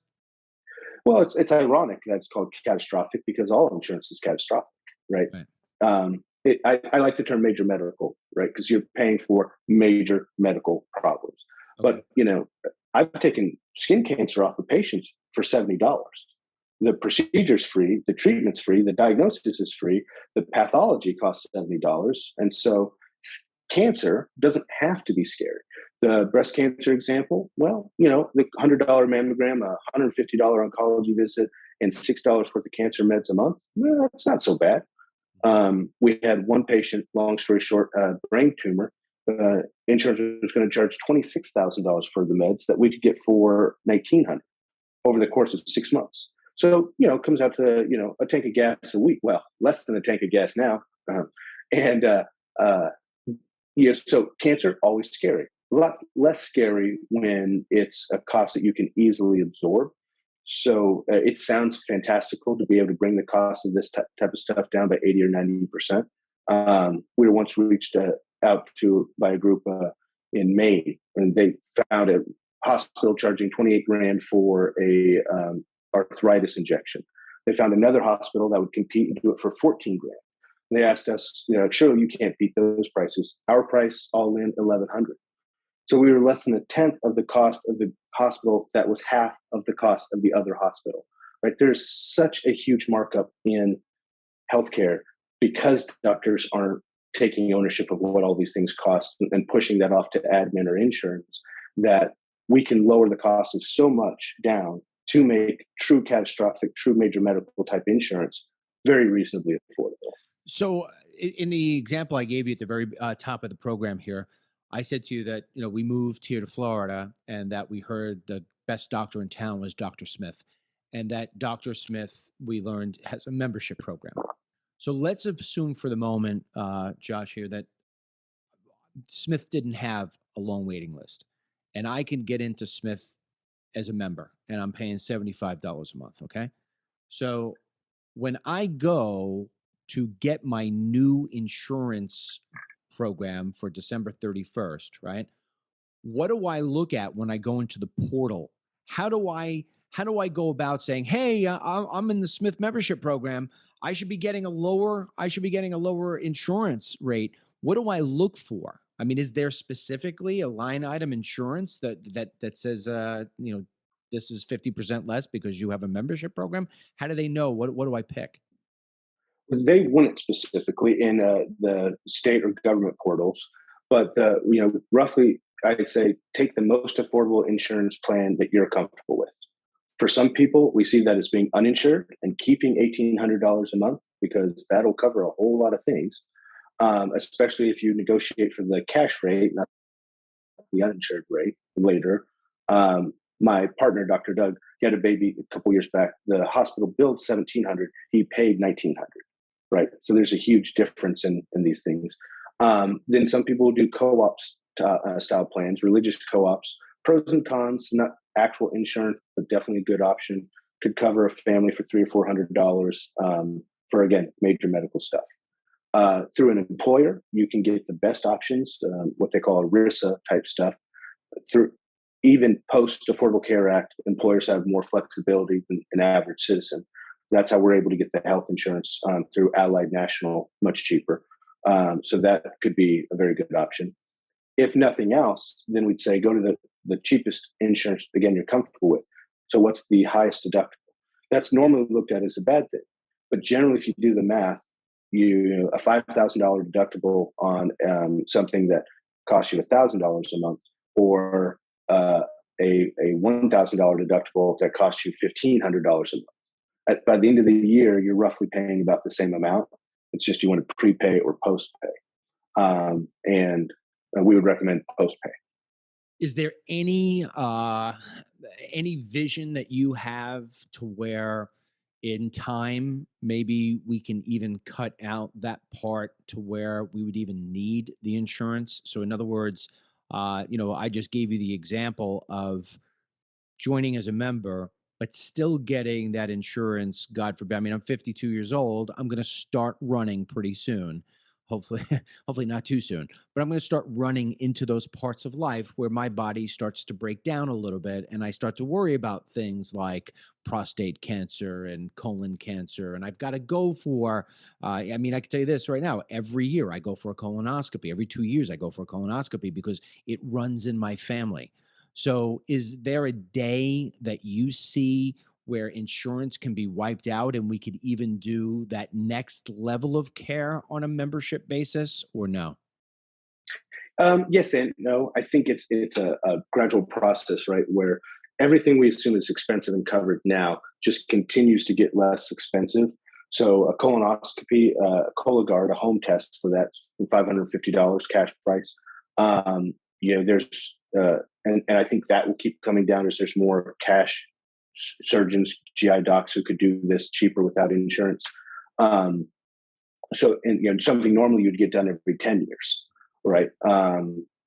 Well, it's ironic that it's called catastrophic because all insurance is catastrophic, right? I like the term major medical, right? Because you're paying for major medical problems. Okay. But I've taken skin cancer off of patients for $70. The procedure's free, the treatment's free, the diagnosis is free, the pathology costs $70, and so cancer doesn't have to be scary. The breast cancer example, well, the $100 mammogram, a $150 oncology visit, and $6 worth of cancer meds a month, well, that's not so bad. We had one patient, long story short, brain tumor. Insurance was going to charge $26,000 for the meds that we could get for $1,900 over the course of 6 months. So, it comes out to, a tank of gas a week. Well, less than a tank of gas now. So cancer, always scary. A lot less scary when it's a cost that you can easily absorb. So it sounds fantastical to be able to bring the cost of this type of stuff down by 80 or 90%. We were once reached out to by a group in Maine, and they found a hospital charging $28,000 for a arthritis injection. They found another hospital that would compete and do it for $14,000. They asked us, surely you can't beat those prices. Our price all in $1,100. So we were less than a tenth of the cost of the hospital that was half of the cost of the other hospital. Right? There's such a huge markup in healthcare because doctors aren't taking ownership of what all these things cost and pushing that off to admin or insurance, that we can lower the cost of so much down to make true catastrophic, true major medical type insurance very reasonably affordable. So in the example I gave you at the very top of the program here, I said to you that, we moved here to Florida and that we heard the best doctor in town was Dr. Smith, and that Dr. Smith, we learned, has a membership program. So let's assume for the moment, Josh, here, that Smith didn't have a long waiting list and I can get into Smith as a member and I'm paying $75 a month. Okay. So when I go to get my new insurance program for December 31st, right? What do I look at when I go into the portal? How do I go about saying, hey, I'm in the Smith membership program. I should be getting a lower insurance rate. What do I look for? I mean, is there specifically a line item insurance that says, this is 50% less because you have a membership program? How do they know? What do I pick? They wouldn't specifically in the state or government portals, but roughly, I'd say take the most affordable insurance plan that you're comfortable with. For some people, we see that as being uninsured and keeping $1,800 a month because that'll cover a whole lot of things. especially if you negotiate for the cash rate, not the uninsured rate later. My partner, Dr. Doug, he had a baby a couple years back. The hospital billed $1,700. He paid $1,900. Right. So there's a huge difference in these things. Then some people do co-ops style plans, religious co-ops. Pros and cons, not actual insurance, but definitely a good option. Could cover a family for $300 or $400 for, again, major medical stuff. Through an employer, you can get the best options, what they call ERISA type stuff. Through even post Affordable Care Act, employers have more flexibility than an average citizen. That's how we're able to get the health insurance through Allied National much cheaper. So that could be a very good option. If nothing else, then we'd say go to the cheapest insurance, again, you're comfortable with. So what's the highest deductible? That's normally looked at as a bad thing. But generally, if you do the math, a $5,000 deductible on something that costs you $1,000 a month, or a $1,000 deductible that costs you $1,500 a month. By the end of the year, you're roughly paying about the same amount. It's just you want to prepay or post pay. And we would recommend post pay. Is there any vision that you have to where in time maybe we can even cut out that part to where we would even need the insurance? So in other words, I just gave you the example of joining as a member, but still getting that insurance, God forbid. I mean, I'm 52 years old. I'm going to start running pretty soon. Hopefully, hopefully not too soon, but I'm going to start running into those parts of life where my body starts to break down a little bit. And I start to worry about things like prostate cancer and colon cancer. And I've got to go for, I can tell you this right now, every year I go for a colonoscopy. Every 2 years I go for a colonoscopy because it runs in my family. So is there a day that you see where insurance can be wiped out and we could even do that next level of care on a membership basis, or no? Yes and no. I think it's a gradual process, right? Where everything we assume is expensive and covered now just continues to get less expensive. So a colonoscopy, a Cologuard, a home test for that, $550 cash price. There's and I think that will keep coming down as there's more cash surgeons, GI docs who could do this cheaper without insurance. Something normally you'd get done every 10 years, right?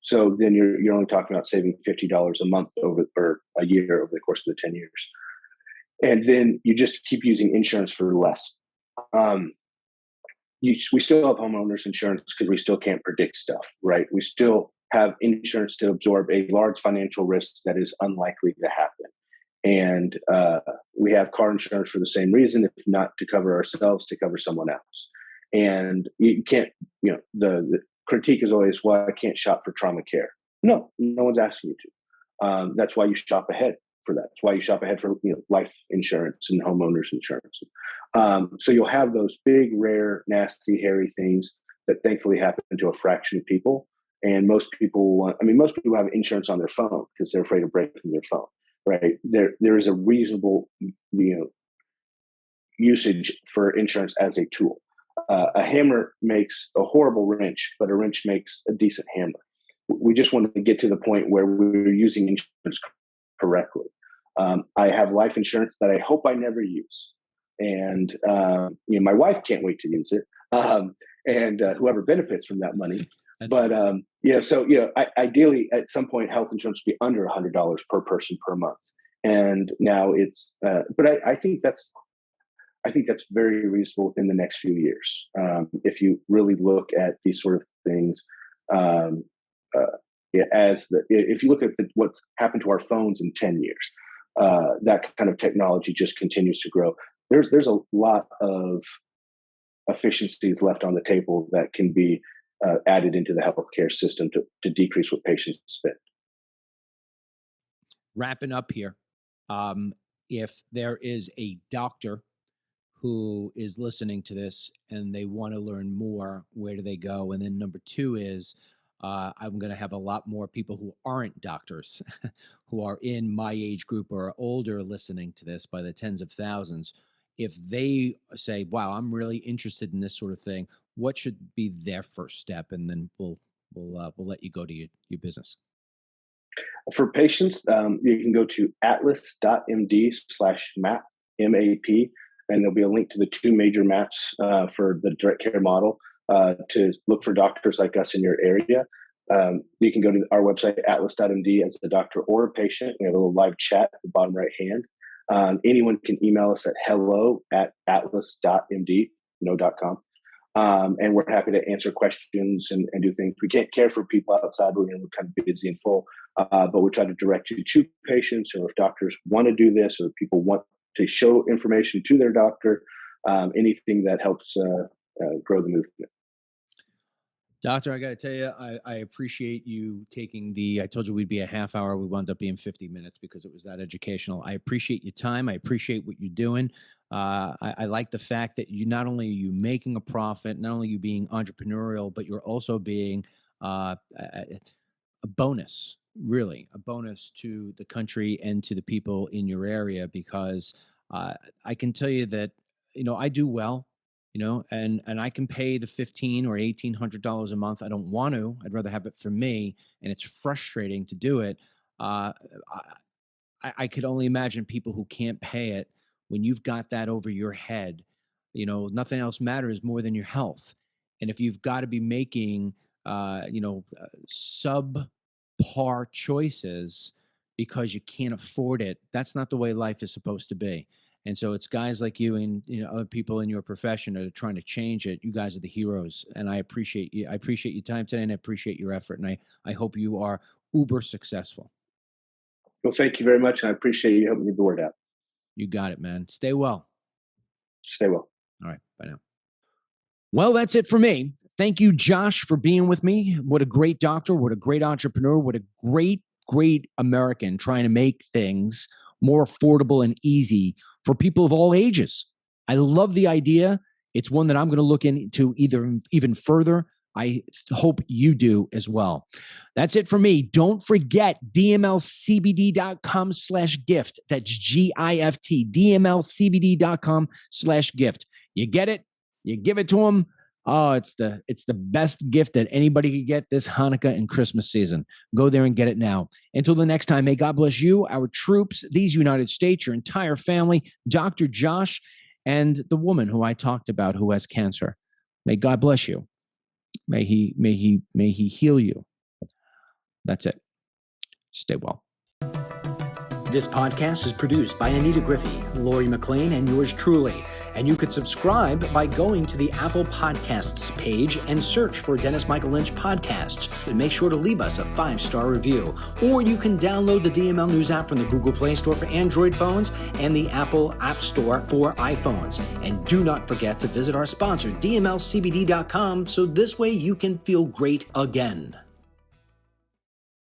So then you're only talking about saving $50 a month or a year over the course of the 10 years. And then you just keep using insurance for less. We still have homeowners insurance because we still can't predict stuff, right? We still have insurance to absorb a large financial risk that is unlikely to happen. And we have car insurance for the same reason, if not to cover ourselves, to cover someone else. And you can't, the critique is always, well, I can't shop for trauma care. No one's asking you to. That's why you shop ahead for that. That's why you shop ahead for life insurance and homeowners insurance. So you'll have those big, rare, nasty, hairy things that thankfully happen to a fraction of people. And most people have insurance on their phone because they're afraid of breaking their phone, right? There is a reasonable, usage for insurance as a tool. A hammer makes a horrible wrench, but a wrench makes a decent hammer. We just want to get to the point where we're using insurance correctly. I have life insurance that I hope I never use. And, my wife can't wait to use it. And whoever benefits from that money. But ideally at some point health insurance would be under $100 per person per month. And now it's, but I think that's very reasonable within the next few years. If you really look at these sort of things, if you look at what happened to our phones in 10 years, that kind of technology just continues to grow. There's a lot of efficiencies left on the table that can be added into the healthcare system to decrease what patients spend. Wrapping up here, if there is a doctor who is listening to this and they want to learn more, where do they go? And then number two is, I'm going to have a lot more people who aren't doctors, who are in my age group or older listening to this by the tens of thousands. If they say, wow, I'm really interested in this sort of thing, what should be their first step? And then we'll let you go to your business. For patients, you can go to atlas.md/map, MAP, and there'll be a link to the two major maps for the direct care model to look for doctors like us in your area. You can go to our website, atlas.md, as a doctor or a patient. We have a little live chat at the bottom right hand. Anyone can email us at hello@atlas.md, no.com. And we're happy to answer questions and do things. We can't care for people outside. We're kind of busy and full, but we try to direct you to patients, or if doctors want to do this, or people want to show information to their doctor, anything that helps grow the movement. Doctor, I got to tell you, I appreciate you taking I told you we'd be a half hour. We wound up being 50 minutes because it was that educational. I appreciate your time. I appreciate what you're doing. I like the fact that not only are you making a profit, not only are you being entrepreneurial, but you're also being a bonus, really, a bonus to the country and to the people in your area, because I can tell you that, I do well. And I can pay the $1,500 or $1,800 a month. I don't want to. I'd rather have it for me, and it's frustrating to do it. I could only imagine people who can't pay it. When you've got that over your head, nothing else matters more than your health. And if you've got to be making, subpar choices because you can't afford it, that's not the way life is supposed to be. And so it's guys like you and other people in your profession that are trying to change it. You guys are the heroes, and I appreciate you. I appreciate your time today, and I appreciate your effort, and I hope you are uber successful. Well, thank you very much, and I appreciate you helping me get the word out. You got it, man. Stay well. Stay well. All right. Bye now. Well, that's it for me. Thank you, Josh, for being with me. What a great doctor. What a great entrepreneur. What a great American trying to make things more affordable and easy for people of all ages. I love the idea. It's one that I'm going to look into even further. I hope you do as well. That's it for me. Don't forget DMLCBD.com/gift. That's GIFT. DMLCBD.com/gift. You get it. You give it to them. Oh, it's the best gift that anybody could get this Hanukkah and Christmas season. Go there and get it now. Until the next time, may God bless you, our troops, these United States, your entire family, Dr. Josh, and the woman who I talked about who has cancer. May God bless you. May he heal you. That's it. Stay well. This podcast is produced by Anita Griffey, Lori McLean, and yours truly. And you could subscribe by going to the Apple Podcasts page and search for Dennis Michael Lynch Podcasts. And make sure to leave us a 5-star review. Or you can download the DML News app from the Google Play Store for Android phones and the Apple App Store for iPhones. And do not forget to visit our sponsor, DMLCBD.com, so this way you can feel great again.